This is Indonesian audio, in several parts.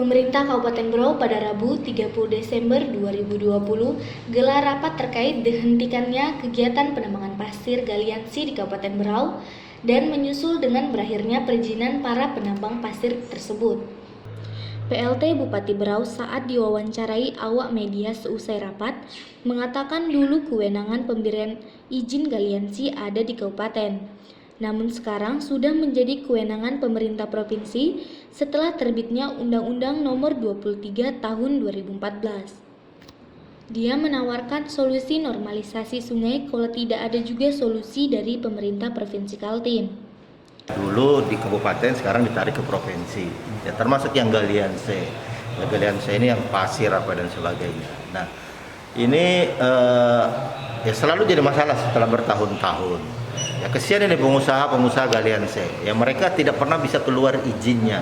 Pemerintah Kabupaten Berau pada Rabu 30 Desember 2020 gelar rapat terkait dihentikannya kegiatan penambangan pasir galiansi di Kabupaten Berau dan menyusul dengan berakhirnya perizinan para penambang pasir tersebut. PLT Bupati Berau saat diwawancarai awak media seusai rapat mengatakan dulu kewenangan pemberian izin galiansi ada di kabupaten. Namun sekarang sudah menjadi kewenangan pemerintah provinsi setelah terbitnya Undang-Undang Nomor 23 Tahun 2014. Dia menawarkan solusi normalisasi sungai kalau tidak ada juga solusi dari pemerintah Provinsi Kaltim. Dulu di kabupaten, sekarang ditarik ke provinsi. Ya, termasuk yang galianse. Galianse ini yang pasir apa dan sebagainya. Nah, ini ya selalu jadi masalah setelah bertahun-tahun. Ya kesian ini pengusaha galianse, yang mereka tidak pernah bisa keluar izinnya.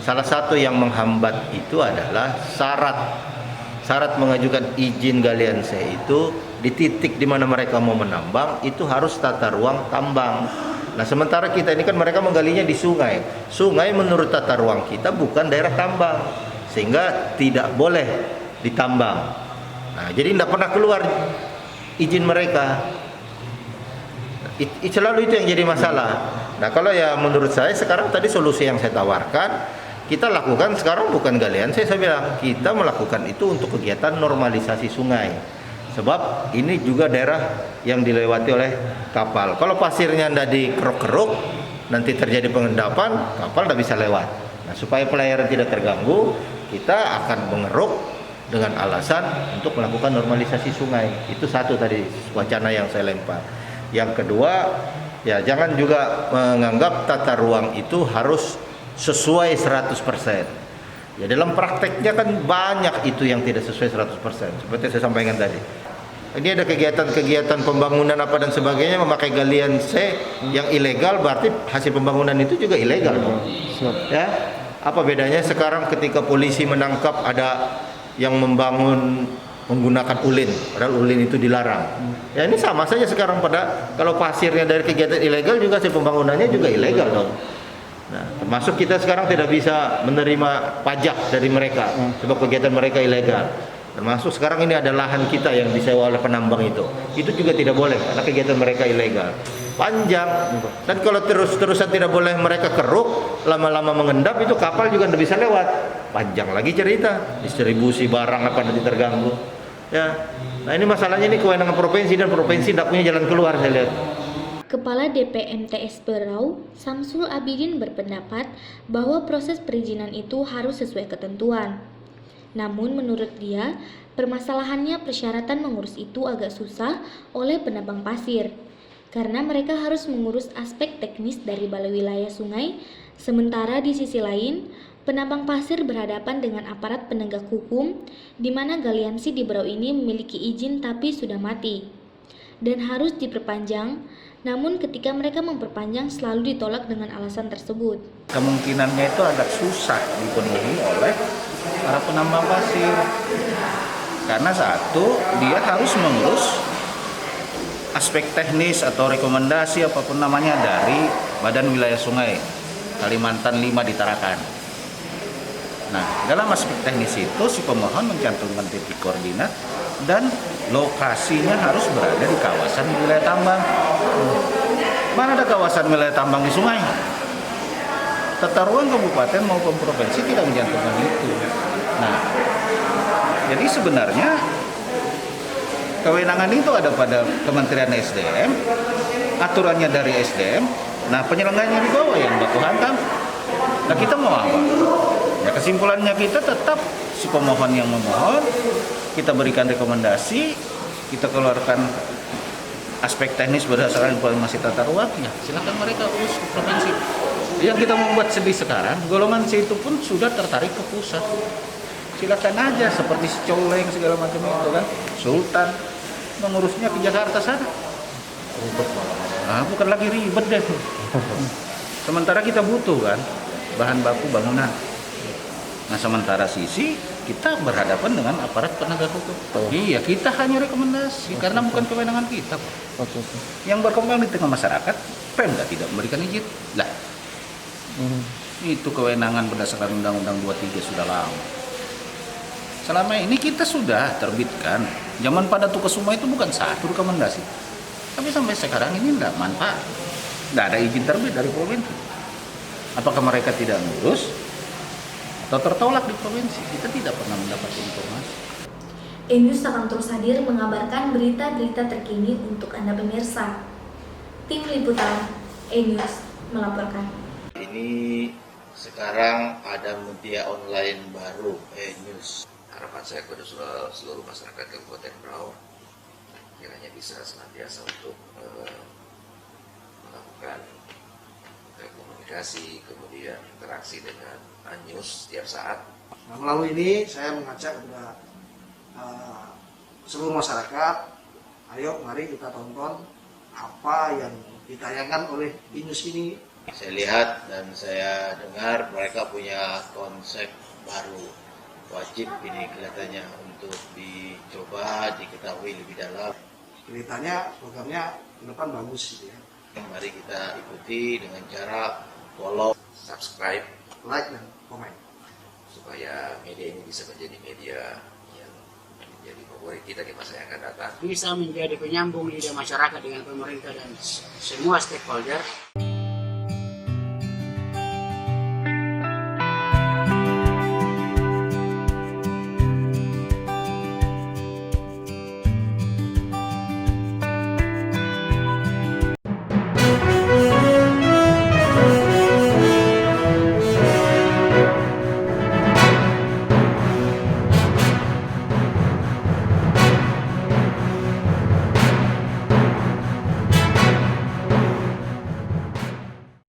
Salah satu yang menghambat itu adalah syarat mengajukan izin galianse itu di titik di mana mereka mau menambang itu harus tata ruang tambang. Nah sementara kita ini kan mereka menggalinya di sungai. Sungai menurut tata ruang kita bukan daerah tambang, sehingga tidak boleh ditambang. Nah jadi tidak pernah keluar izin mereka. Selalu itu yang jadi masalah. Nah kalau ya menurut saya sekarang tadi solusi yang saya tawarkan kita lakukan sekarang bukan galian, saya bilang kita melakukan itu untuk kegiatan normalisasi sungai. Sebab ini juga daerah yang dilewati oleh kapal. Kalau pasirnya tidak dikeruk-keruk, nanti terjadi pengendapan, kapal tidak bisa lewat. Nah supaya pelayaran tidak terganggu, kita akan mengeruk dengan alasan untuk melakukan normalisasi sungai. Itu satu tadi wacana yang saya lempar. Yang kedua, ya jangan juga menganggap tata ruang itu harus sesuai 100%. Ya dalam prakteknya kan banyak itu yang tidak sesuai 100%. Seperti saya sampaikan tadi. Ini ada kegiatan-kegiatan pembangunan apa dan sebagainya memakai galian C yang ilegal, berarti hasil pembangunan itu juga ilegal dong. Ya, apa bedanya sekarang ketika polisi menangkap ada yang membangun menggunakan ulin, padahal ulin itu dilarang. Ya ini sama saja sekarang pada kalau pasirnya dari kegiatan ilegal juga hasil pembangunannya juga ilegal dong. Nah, termasuk kita sekarang tidak bisa menerima pajak dari mereka sebab kegiatan mereka ilegal. Termasuk sekarang ini ada lahan kita yang disewa oleh penambang itu juga tidak boleh karena kegiatan mereka ilegal. Panjang. Dan kalau terus-terusan tidak boleh mereka keruk, lama-lama mengendap itu kapal juga tidak bisa lewat. Panjang lagi cerita, distribusi barang apa nanti terganggu. Ya. Nah, ini masalahnya ini kewenangan provinsi dan provinsi tidak punya jalan keluar saya lihat. Kepala DPMTS Berau, Samsul Abidin berpendapat bahwa proses perizinan itu harus sesuai ketentuan. Namun menurut dia, permasalahannya persyaratan mengurus itu agak susah oleh penambang pasir. Karena mereka harus mengurus aspek teknis dari balai wilayah sungai, sementara di sisi lain, penambang pasir berhadapan dengan aparat penegak hukum, di mana galiansi di Berau ini memiliki izin tapi sudah mati, dan harus diperpanjang, namun ketika mereka memperpanjang selalu ditolak dengan alasan tersebut. Kemungkinannya itu agak susah dipenuhi oleh para penambang pasir, karena satu, dia harus mengurus aspek teknis atau rekomendasi apapun namanya dari Badan Wilayah Sungai Kalimantan 5 di Tarakan. Nah, dalam aspek teknis itu si pemohon mencantumkan titik koordinat dan lokasinya harus berada di kawasan wilayah tambang. Mana ada kawasan wilayah tambang di sungai? Tata ruang kabupaten maupun provinsi tidak mencantumkan itu. Nah, jadi sebenarnya kewenangan itu ada pada Kementerian SDM, aturannya dari SDM, nah penyelenggaranya di bawah yang baku hantam. Nah kita mau apa? Ya kesimpulannya kita tetap si pemohon yang memohon, kita berikan rekomendasi, kita keluarkan aspek teknis berdasarkan informasi tata ruang, ya silakan mereka urus ke provinsi. Yang kita membuat sedih sekarang, golongan C itu pun sudah tertarik ke pusat. Silakan aja seperti Coleng segala macam itu kan, Sultan mengurusnya ke Jakarta sana. Nah, bukan lagi ribet deh. Sementara kita butuh kan bahan baku bangunan. Nah, sementara sisi kita berhadapan dengan aparat penegak hukum. Iya, kita hanya rekomendasi karena bukan kewenangan kita. Yang berkembang di tengah masyarakat, Pemda tidak memberikan izin. Lah, Itu kewenangan berdasarkan Undang-Undang 23 sudah lama. Selama ini kita sudah terbitkan. Zaman pada Tukesuma itu bukan satu rekomendasi. Tapi sampai sekarang ini tidak manfaat. Tidak ada izin terbit dari provinsi. Apakah mereka tidak ngurus atau tertolak di provinsi? Kita tidak pernah mendapat informasi. E-News akan terus hadir mengabarkan berita-berita terkini untuk Anda pemirsa. Tim Liputan E-News melaporkan. Ini sekarang ada media online baru, E-News. Harapan saya kepada seluruh masyarakat Kabupaten Berau kiranya bisa senantiasa untuk melakukan komunikasi, kemudian interaksi dengan E-News setiap saat. Nah, melalui ini saya mengajak kepada seluruh masyarakat, ayo mari kita tonton apa yang ditayangkan oleh E-News ini. Saya lihat dan saya dengar mereka punya konsep baru. Wajib ini kelihatannya untuk dicoba, diketahui lebih dalam. Kelihatannya programnya ke depan bagus gitu ya. Mari kita ikuti dengan cara follow, Subscribe Like dan komen. supaya media ini bisa menjadi media yang menjadi favorit kita di masa yang akan datang. Bisa menjadi penyambung lidah masyarakat dengan pemerintah dan semua stakeholder.